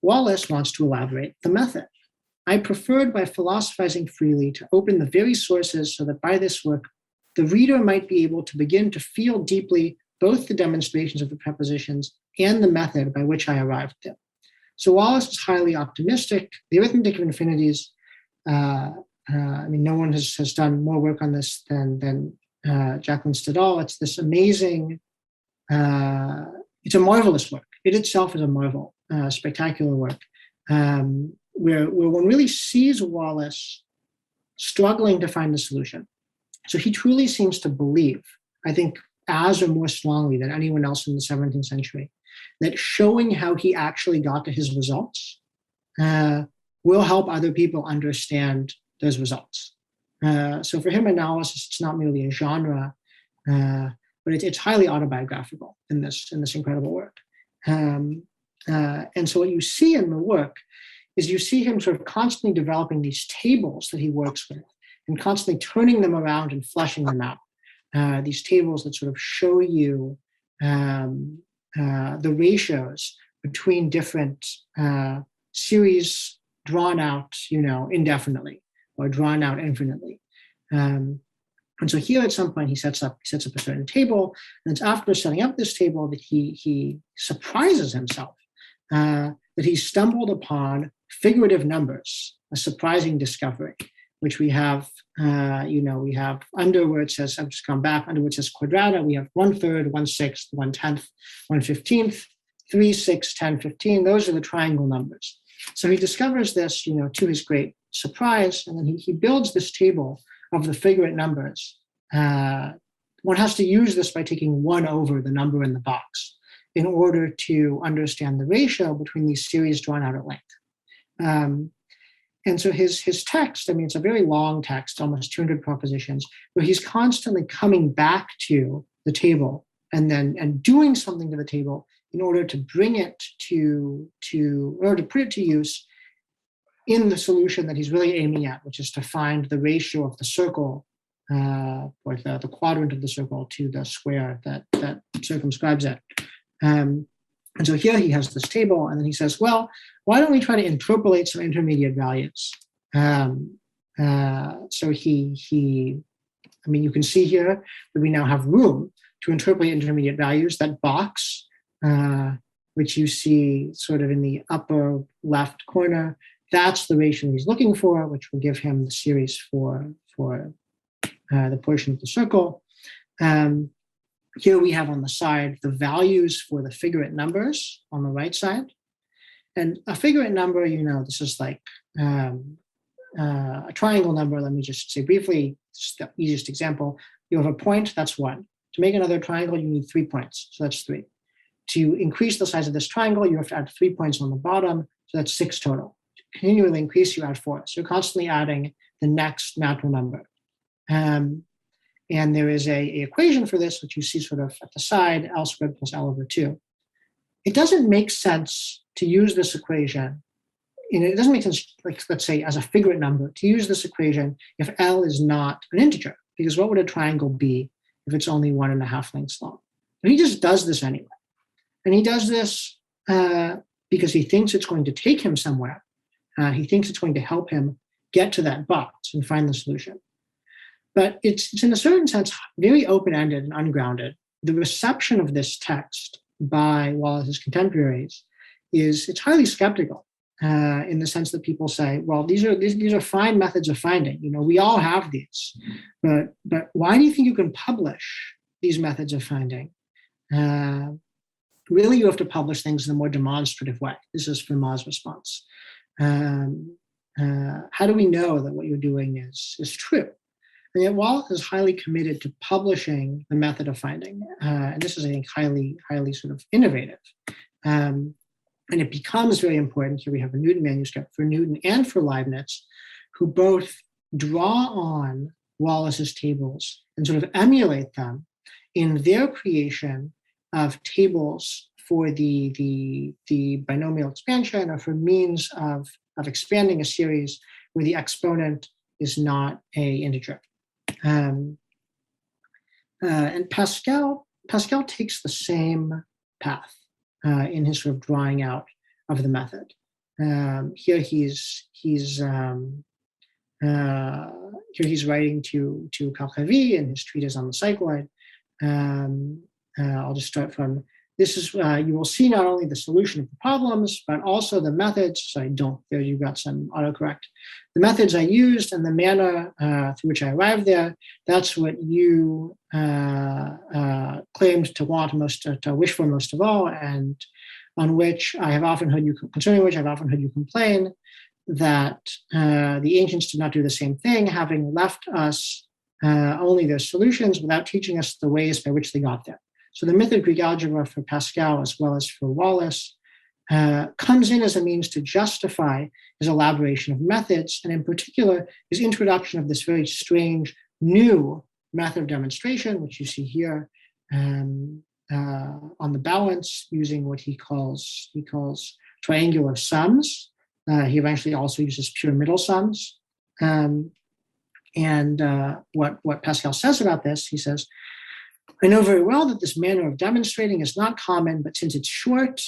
Wallace wants to elaborate the method. I preferred by philosophizing freely to open the very sources so that by this work, the reader might be able to begin to feel deeply both the demonstrations of the prepositions and the method by which I arrived at them. So Wallace is highly optimistic. The arithmetic of infinities, no one has done more work on this than Jacqueline Stadal. It's this amazing, it's a marvelous work. It itself is a marvel, spectacular work, where one really sees Wallace struggling to find the solution. So he truly seems to believe, I think, as or more strongly than anyone else in the 17th century, that showing how he actually got to his results will help other people understand those results. So for him, analysis, it's not merely a genre, but it's highly autobiographical in this incredible work. And so what you see in the work is you see him sort of constantly developing these tables that he works with and constantly turning them around and fleshing them out. These tables that sort of show you the ratios between different series drawn out, indefinitely or drawn out infinitely. And so here at some point he sets up a certain table, and it's after setting up this table that he surprises himself that he stumbled upon figurative numbers, a surprising discovery, which we have, we have under where it says, I've just gone back, under where it says quadrata, we have 1/3, 1/6, 1/10, 1/15, 3, 6, 10, 15. Those are the triangle numbers. So he discovers this, to his great surprise, and then he builds this table of the figurate numbers. One has to use this by taking 1 over the number in the box in order to understand the ratio between these series drawn out at length. And so his text, it's a very long text, almost 200 propositions, where he's constantly coming back to the table and doing something to the table in order to bring it or to put it to use in the solution that he's really aiming at, which is to find the ratio of the circle, or the quadrant of the circle to the square that circumscribes it. And so here he has this table, and then he says, well, why don't we try to interpolate some intermediate values? So you can see here that we now have room to interpolate intermediate values. That box, which you see sort of in the upper left corner, that's the ratio he's looking for, which will give him the series for the portion of the circle. Here we have on the side the values for the figurate numbers on the right side. And a figurate number, this is like a triangle number. Let me just say briefly, this is the easiest example. You have a point, that's 1. To make another triangle, you need 3 points, so that's 3. To increase the size of this triangle, you have to add 3 points on the bottom, so that's 6 total. To continually increase, you add 4. So you're constantly adding the next natural number. And there is a equation for this, which you see sort of at the side, L squared plus L over 2. It doesn't make sense to use this equation. It doesn't make sense, like, let's say, as a figurate number, to use this equation if L is not an integer, because what would a triangle be if it's only 1.5 lengths long? But he just does this anyway. And he does this because he thinks it's going to take him somewhere. He thinks it's going to help him get to that box and find the solution. But it's in a certain sense very open-ended and ungrounded. The reception of this text by Wallace's contemporaries it's highly skeptical in the sense that people say, well, these are fine methods of finding. We all have these, but why do you think you can publish these methods of finding? Really, you have to publish things in a more demonstrative way. This is Fermat's response. How do we know that what you're doing is true? And yet Wallace is highly committed to publishing the method of finding. And this is, I think, highly sort of innovative. And it becomes very important. Here we have a Newton manuscript for Newton and for Leibniz, who both draw on Wallace's tables and sort of emulate them in their creation of tables for the binomial expansion, or for means of expanding a series where the exponent is not a integer. And Pascal takes the same path in his sort of drawing out of the method. Here he's writing to Calcavy in his treatise on the cycloid. I'll just start from, this is, you will see not only the solution of the problems, but also the methods. Sorry, there you've got some autocorrect. The methods I used and the manner through which I arrived there, that's what you claimed to want most, to wish for most of all, and on which I have often heard you, concerning which I've often heard you complain, that the ancients did not do the same thing, having left us only their solutions without teaching us the ways by which they got there. So the myth of Greek algebra for Pascal, as well as for Wallace, comes in as a means to justify his elaboration of methods, and in particular, his introduction of this very strange new method of demonstration, which you see here on the balance, using what he calls triangular sums. He eventually also uses pyramidal sums. What Pascal says about this, he says, I know very well that this manner of demonstrating is not common, but since it's short,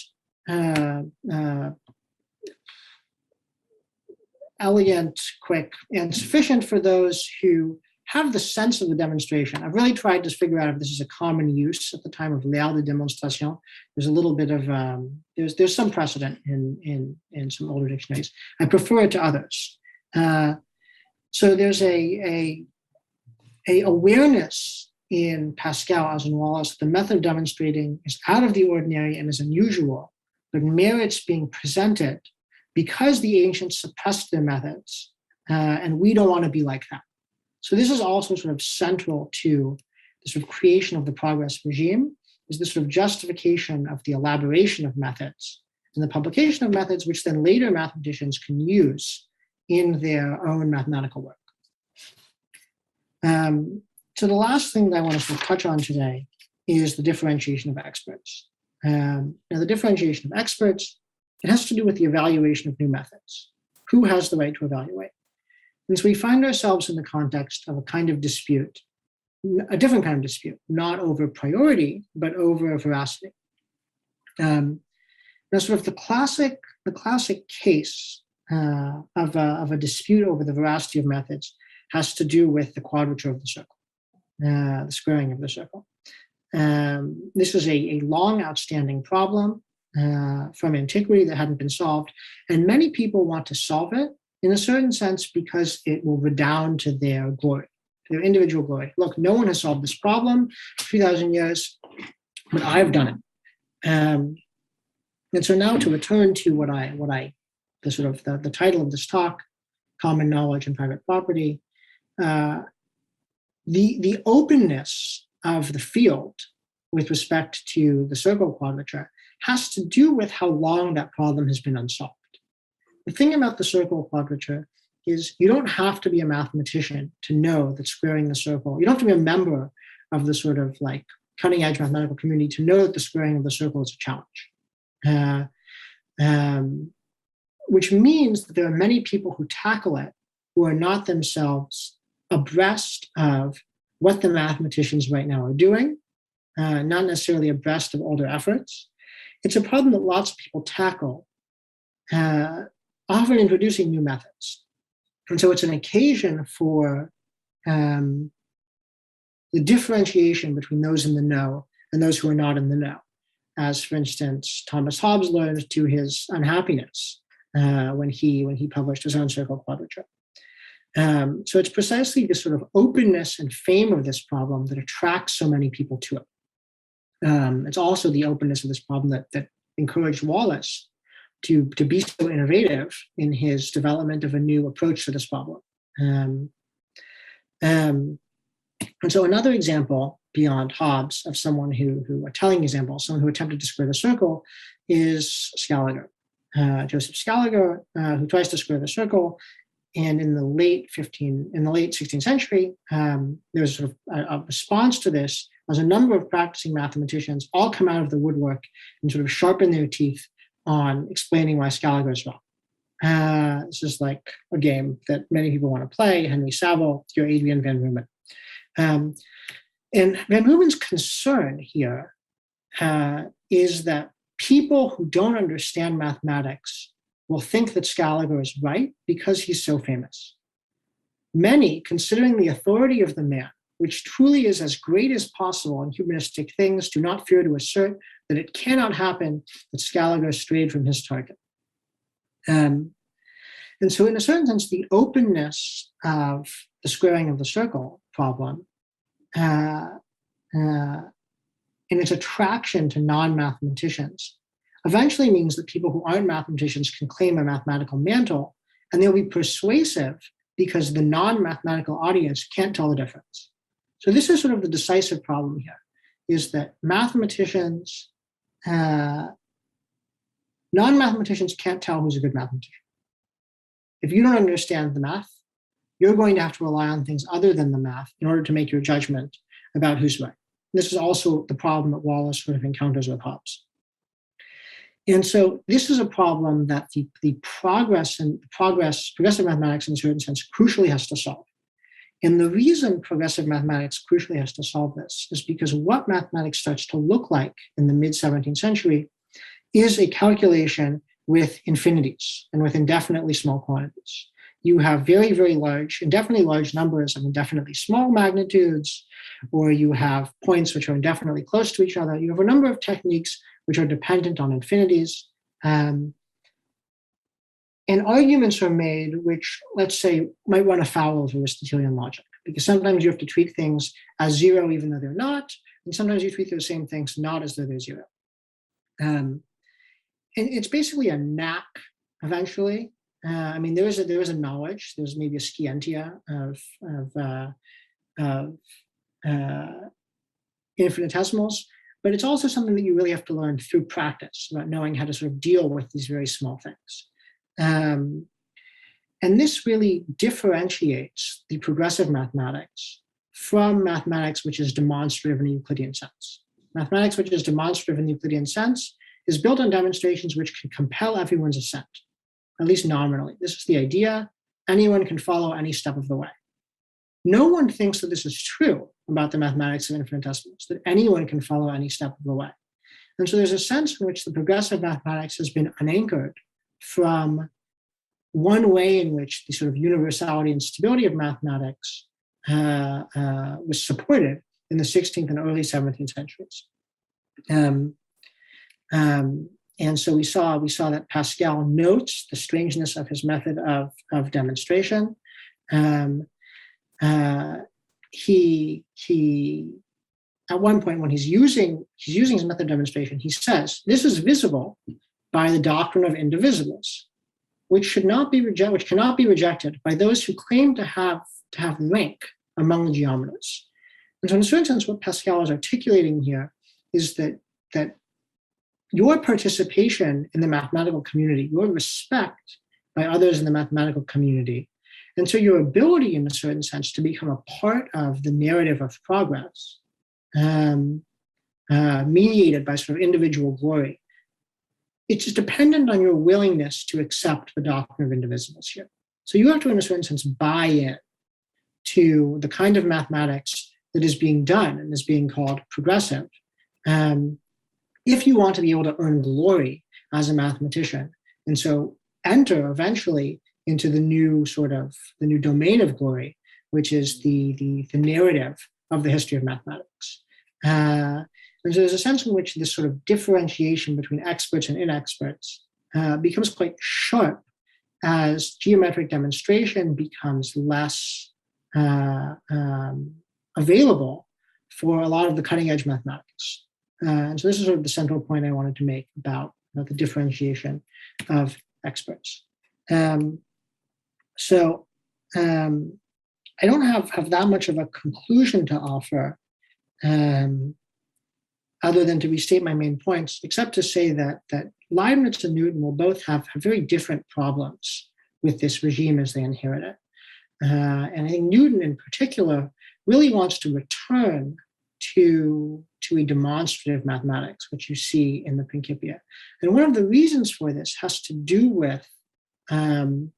elegant, quick, and sufficient for those who have the sense of the demonstration. I've really tried to figure out if this is a common use at the time of l'art de démonstration. There's a little bit of, there's some precedent in some older dictionaries. I prefer it to others. So there's a awareness in Pascal, as in Wallace, the method of demonstrating is out of the ordinary and is unusual, but merits being presented because the ancients suppressed their methods, and we don't want to be like that. So this is also sort of central to the sort of creation of the progress regime, is the sort of justification of the elaboration of methods and the publication of methods, which then later mathematicians can use in their own mathematical work. So the last thing that I want to sort of touch on today is the differentiation of experts. Now, the differentiation of experts, it has to do with the evaluation of new methods. Who has the right to evaluate? And so we find ourselves in the context of a kind of dispute, a different kind of dispute, not over priority, but over veracity. Now, sort of the classic case of a dispute over the veracity of methods has to do with the quadrature of the circle. The squaring of the circle. This is a long outstanding problem from antiquity that hadn't been solved, and many people want to solve it in a certain sense because it will redound to their glory, their individual glory. Look, no one has solved this problem for 3,000 years, but I've done it. And so now to return to the title of this talk, Common Knowledge and Private Property. The openness of the field with respect to the circle quadrature has to do with how long that problem has been unsolved. The thing about the circle quadrature is you don't have to be a mathematician to know that squaring the circle, you don't have to be a member of the sort of like cutting edge mathematical community to know that the squaring of the circle is a challenge. Which means that there are many people who tackle it who are not themselves abreast of what the mathematicians right now are doing, not necessarily abreast of older efforts. it's a problem that lots of people tackle, often introducing new methods. And so it's an occasion for the differentiation between those in the know and those who are not in the know. As, for instance, Thomas Hobbes learned to his unhappiness when he published his own circle quadrature. So it's precisely this sort of openness and fame of this problem that attracts so many people to it. It's also the openness of this problem that encouraged Wallace to be so innovative in his development of a new approach to this problem. And so another example beyond Hobbes of someone a telling example, someone who attempted to square the circle, is Skellinger. Joseph Skellinger, who tries to square the circle. And in the late 16th century, there was sort of a response to this as a number of practicing mathematicians all come out of the woodwork and sort of sharpen their teeth on explaining why Skellinger is wrong. This is like a game that many people want to play. Henry Saville, you're Adrian Van Rumen. And Van Rumen's concern here is that people who don't understand mathematics will think that Skellinger is right because he's so famous. Many, considering the authority of the man, which truly is as great as possible in humanistic things, do not fear to assert that it cannot happen that Skellinger strayed from his target. And so in a certain sense, the openness of the squaring of the circle problem and its attraction to non-mathematicians eventually means that people who aren't mathematicians can claim a mathematical mantle, and they'll be persuasive because the non-mathematical audience can't tell the difference. So this is sort of the decisive problem here, is that non-mathematicians can't tell who's a good mathematician. If you don't understand the math, you're going to have to rely on things other than the math in order to make your judgment about who's right. This is also the problem that Wallace sort of encounters with Hobbes. And so this is a problem that the progressive mathematics in a certain sense crucially has to solve. And the reason progressive mathematics crucially has to solve this is because what mathematics starts to look like in the mid-17th century is a calculation with infinities and with indefinitely small quantities. You have very, very large, indefinitely large numbers of indefinitely small magnitudes, or you have points which are indefinitely close to each other. You have a number of techniques which are dependent on infinities. And arguments are made which, let's say, might run afoul of Aristotelian logic, because sometimes you have to treat things as zero even though they're not, and sometimes you treat those same things not as though they're zero. And it's basically a knack eventually. I mean, there is a knowledge. There's maybe a scientia of infinitesimals, but it's also something that you really have to learn through practice, about knowing how to sort of deal with these very small things. And this really differentiates the progressive mathematics from mathematics which is demonstrative in the Euclidean sense. Mathematics which is demonstrative in the Euclidean sense is built on demonstrations which can compel everyone's assent, at least nominally. This is the idea. Anyone can follow any step of the way. No one thinks that this is true about the mathematics of infinitesimals, that anyone can follow any step of the way. And so there's a sense in which the progressive mathematics has been unanchored from one way in which the sort of universality and stability of mathematics was supported in the 16th and early 17th centuries. And so we saw that Pascal notes the strangeness of his method of demonstration. He at one point, when he's using his method of demonstration, he says, "This is visible by the doctrine of indivisibles, which cannot be rejected by those who claim to have rank among the geometers." And so in a certain sense, what Pascal is articulating here is that your participation in the mathematical community, your respect by others in the mathematical community, and so your ability in a certain sense to become a part of the narrative of progress, mediated by sort of individual glory, it's dependent on your willingness to accept the doctrine of indivisibles here. So you have to, in a certain sense, buy in to the kind of mathematics that is being done and is being called progressive, if you want to be able to earn glory as a mathematician, and so enter eventually into the new domain of glory, which is the narrative of the history of mathematics. And so there's a sense in which this sort of differentiation between experts and inexperts becomes quite sharp as geometric demonstration becomes less available for a lot of the cutting edge mathematics. And so this is sort of the central point I wanted to make about the differentiation of experts. So I don't have that much of a conclusion to offer other than to restate my main points, except to say that Leibniz and Newton will both have very different problems with this regime as they inherit it. And I think Newton in particular really wants to return to a demonstrative mathematics, which you see in the Principia. And one of the reasons for this has to do with a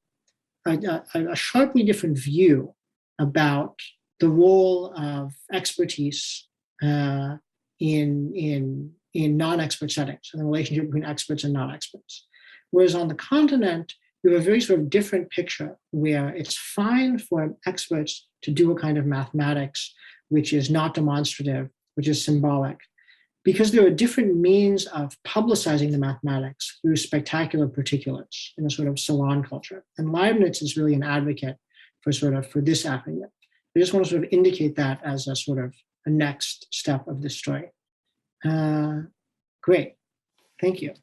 sharply different view about the role of expertise in non-expert settings and the relationship between experts and non-experts. Whereas on the continent, we have a very sort of different picture where it's fine for experts to do a kind of mathematics which is not demonstrative, which is symbolic, because there are different means of publicizing the mathematics through spectacular particulars in a sort of salon culture. And Leibniz is really an advocate for this avenue. I just want to sort of indicate that as a sort of a next step of this story. Great. Thank you.